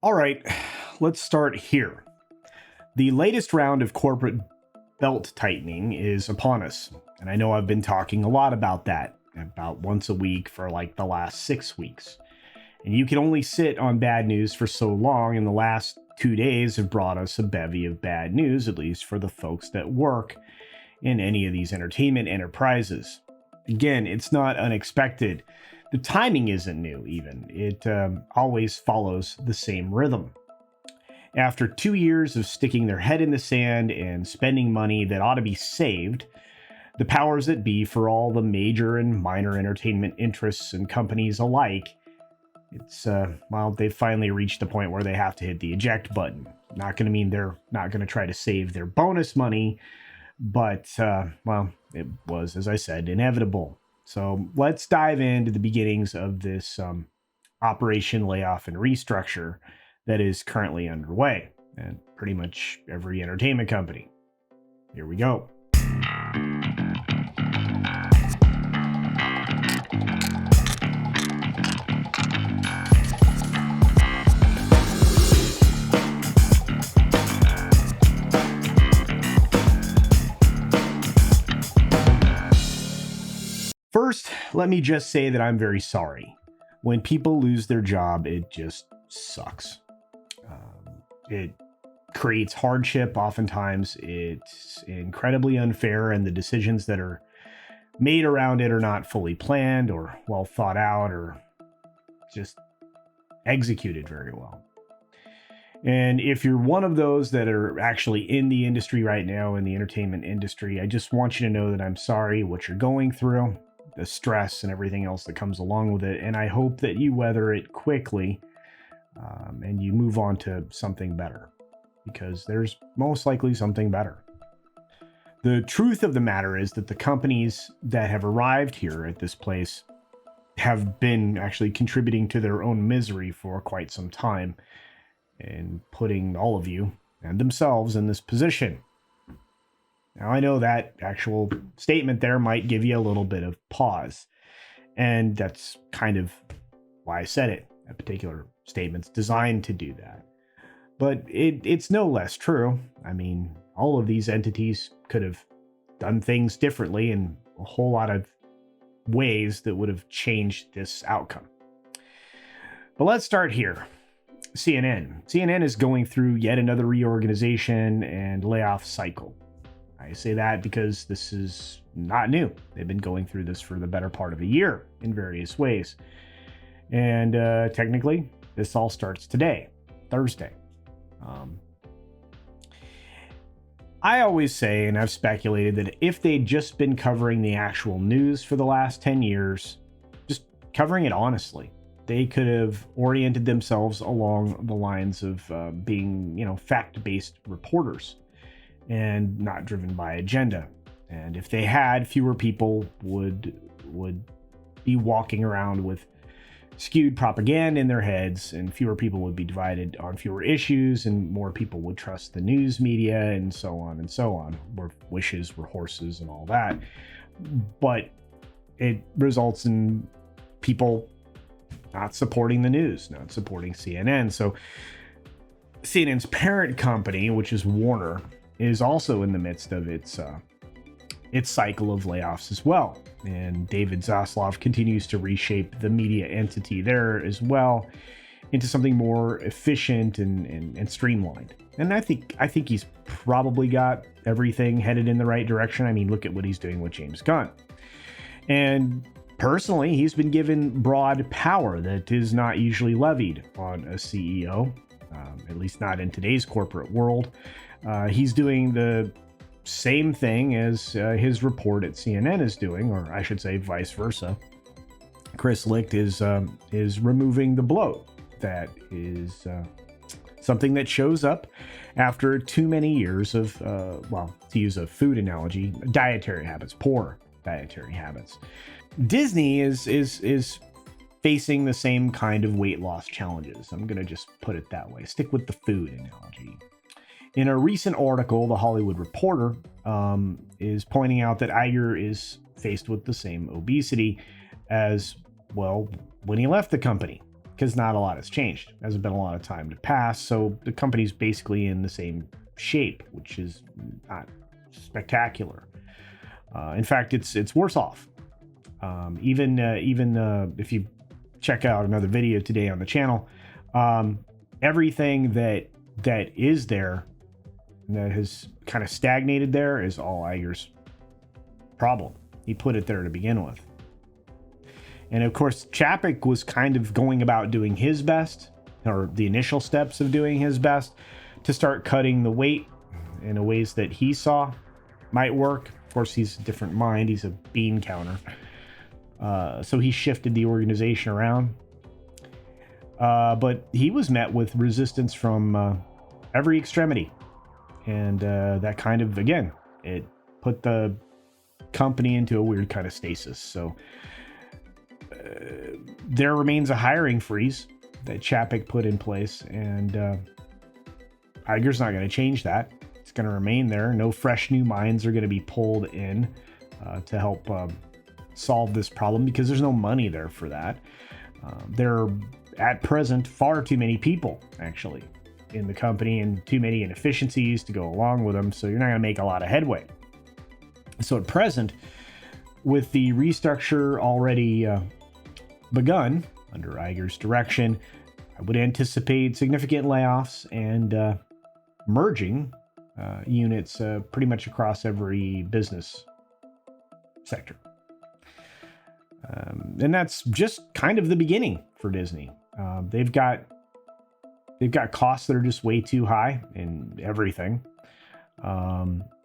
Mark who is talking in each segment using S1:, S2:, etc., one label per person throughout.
S1: All right, let's start here. The latest round of corporate belt tightening is upon us. And I know I've been talking a lot about that, about once a week for like the last 6 weeks. And you can only sit on bad news for so long, and the last 2 days have brought us a bevy of bad news, at least for the folks that work in any of these entertainment enterprises. Again, it's not unexpected. The timing isn't new, even. It always follows the same rhythm. After 2 years of sticking their head in the sand and spending money that ought to be saved, the powers that be for all the major and minor entertainment interests and companies alike, they've finally reached the point where they have to hit the eject button. Not going to mean they're not going to try to save their bonus money, but, it was, as I said, inevitable. So let's dive into the beginnings of this Operation Layoff and Restructure that is currently underway at pretty much every entertainment company. Here we go. First, let me just say that I'm very sorry. When people lose their job, it just sucks. It creates hardship. Oftentimes, it's incredibly unfair, and the decisions that are made around it are not fully planned or well thought out or just executed very well. And if you're one of those that are actually in the industry right now, in the entertainment industry, I just want you to know that I'm sorry what you're going through, the stress and everything else that comes along with it. And I hope that you weather it quickly and you move on to something better, because there's most likely something better. The truth of the matter is that the companies that have arrived here at this place have been actually contributing to their own misery for quite some time and putting all of you and themselves in this position. Now, I know that actual statement there might give you a little bit of pause, and that's kind of why I said it. That particular statement's designed to do that. But it's no less true. I mean, all of these entities could have done things differently in a whole lot of ways that would have changed this outcome. But let's start here. CNN. CNN is going through yet another reorganization and layoff cycle. I say that because this is not new. They've been going through this for the better part of a year in various ways. And technically, this all starts today, Thursday. I always say, and I've speculated, that if they'd just been covering the actual news for the last 10 years, just covering it honestly, they could have oriented themselves along the lines of being, fact-based reporters and not driven by agenda. And if they had, fewer people would be walking around with skewed propaganda in their heads, and fewer people would be divided on fewer issues, and more people would trust the news media, and so on and so on. Where wishes were horses and all that. But it results in people not supporting the news, not supporting CNN. So CNN's parent company, which is Warner, is also in the midst of its cycle of layoffs as well. And David Zaslav continues to reshape the media entity there as well into something more efficient and streamlined. And I think he's probably got everything headed in the right direction. I mean, look at what he's doing with James Gunn. And personally, he's been given broad power that is not usually levied on a CEO, at least not in today's corporate world. He's doing the same thing as his report at CNN is doing, or I should say vice versa. Chris Licht is removing the bloat. That is something that shows up after too many years of, to use a food analogy, dietary habits, poor dietary habits. Disney is facing the same kind of weight loss challenges. I'm going to just put it that way. Stick with the food analogy. In a recent article, The Hollywood Reporter is pointing out that Iger is faced with the same obesity as, well, when he left the company. because not a lot has changed. Hasn't been a lot of time to pass, so the company's basically in the same shape, which is not spectacular. In fact, it's worse off. Even if you check out another video today on the channel, everything that is there that has kind of stagnated there is all Iger's problem. He put it there to begin with. And of course, Chapek was kind of going about doing his best, or the initial steps of doing his best, to start cutting the weight in ways that he saw might work. Of course, he's a different mind. He's a bean counter. So he shifted the organization around. But he was met with resistance from every extremity. And that kind of, again, it put the company into a weird kind of stasis. So there remains a hiring freeze that Chapek put in place. And Iger's not going to change that. It's going to remain there. No fresh new minds are going to be pulled in to help solve this problem, because there's no money there for that. There are, at present, far too many people, actually, in the company, and too many inefficiencies to go along with them, so you're not going to make a lot of headway. So at present, with the restructure already begun under Iger's direction, I would anticipate significant layoffs and merging units pretty much across every business sector. And that's just kind of the beginning for Disney. They've got costs that are just way too high in everything.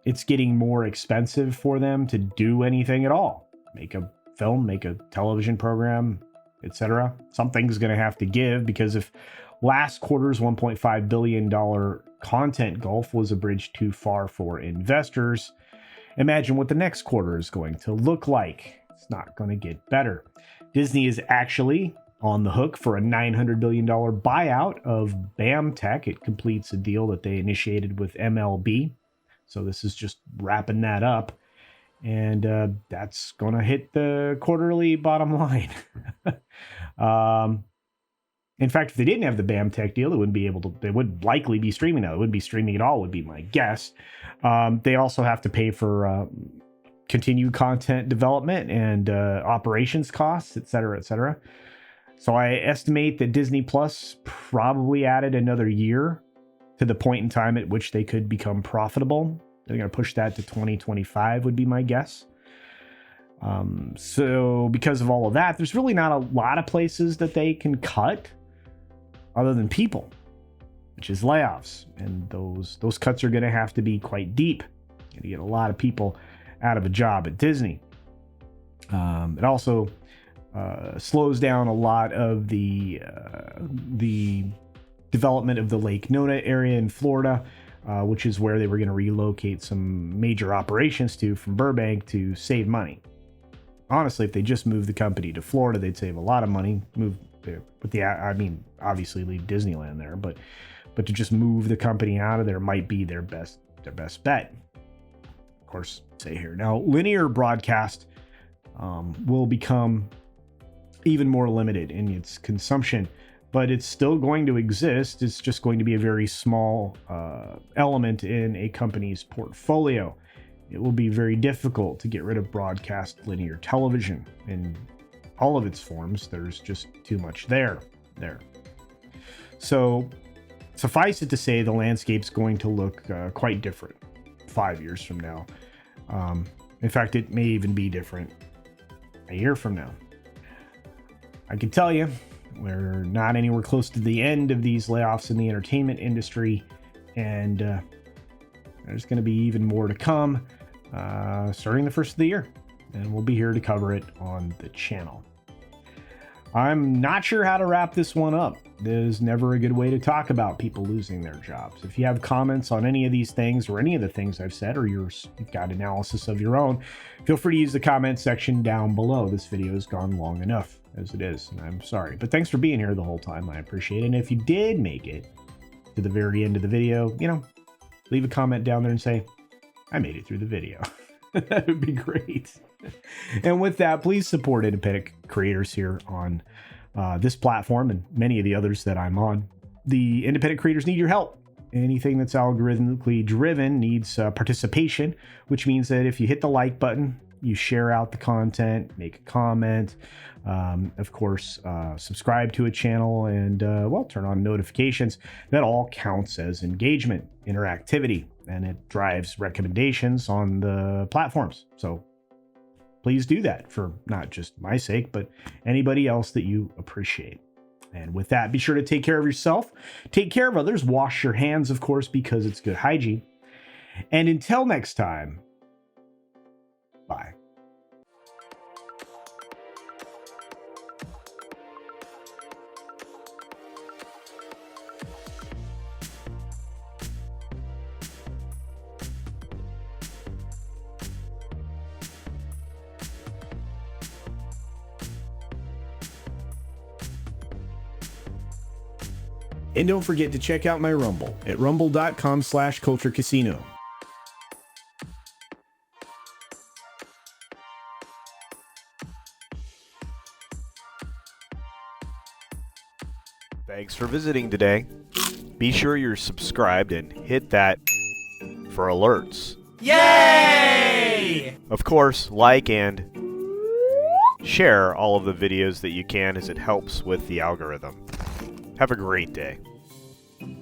S1: It's getting more expensive for them to do anything at all. Make a film, make a television program, etc. Something's going to have to give, because if last quarter's $1.5 billion content gulf was a bridge too far for investors, imagine what the next quarter is going to look like. It's not going to get better. Disney is actually on the hook for a $900 billion buyout of BAM Tech. It completes a deal that they initiated with MLB. So this is just wrapping that up. And that's going to hit the quarterly bottom line. In fact, if they didn't have the BAM Tech deal, they would likely be streaming now. It wouldn't be streaming at all, would be my guess. They also have to pay for continued content development and operations costs, et cetera, et cetera. So I estimate that Disney Plus probably added another year to the point in time at which they could become profitable. They're going to push that to 2025 would be my guess. So because of all of that, there's really not a lot of places that they can cut other than people, which is layoffs. And those cuts are going to have to be quite deep. You're going to get a lot of people out of a job at Disney. It also slows down a lot of the development of the Lake Nona area in Florida, which is where they were going to relocate some major operations to from Burbank to save money. Honestly, if they just moved the company to Florida, they'd save a lot of money. Obviously leave Disneyland there, but to just move the company out of there might be their best bet. Of course, say here now, linear broadcast will become even more limited in its consumption, but it's still going to exist. It's just going to be a very small element in a company's portfolio. It will be very difficult to get rid of broadcast linear television in all of its forms. There's just too much there. So suffice it to say, the landscape's going to look quite different 5 years from now. In fact, it may even be different a year from now. I can tell you, we're not anywhere close to the end of these layoffs in the entertainment industry, and there's going to be even more to come starting the first of the year, and we'll be here to cover it on the channel. I'm not sure how to wrap this one up. There's never a good way to talk about people losing their jobs. If you have comments on any of these things or any of the things I've said, or you've got analysis of your own, feel free to use the comment section down below. This video has gone long enough as it is, and I'm sorry. But thanks for being here the whole time. I appreciate it. And if you did make it to the very end of the video, leave a comment down there and say, I made it through the video. That would be great. And with that, please support independent creators here on this platform and many of the others that I'm on, the independent creators need your help. Anything that's algorithmically driven needs participation, which means that if you hit the like button, you share out the content, make a comment, of course, subscribe to a channel, and turn on notifications. That all counts as engagement, interactivity, and it drives recommendations on the platforms. So please do that for not just my sake, but anybody else that you appreciate. And with that, be sure to take care of yourself, take care of others, wash your hands, of course, because it's good hygiene. And until next time, bye. And don't forget to check out my Rumble at rumble.com/CultureCasino.
S2: Thanks for visiting today. Be sure you're subscribed and hit that for alerts.
S3: Yay!
S2: Of course, like and share all of the videos that you can, as it helps with the algorithm. Have a great day.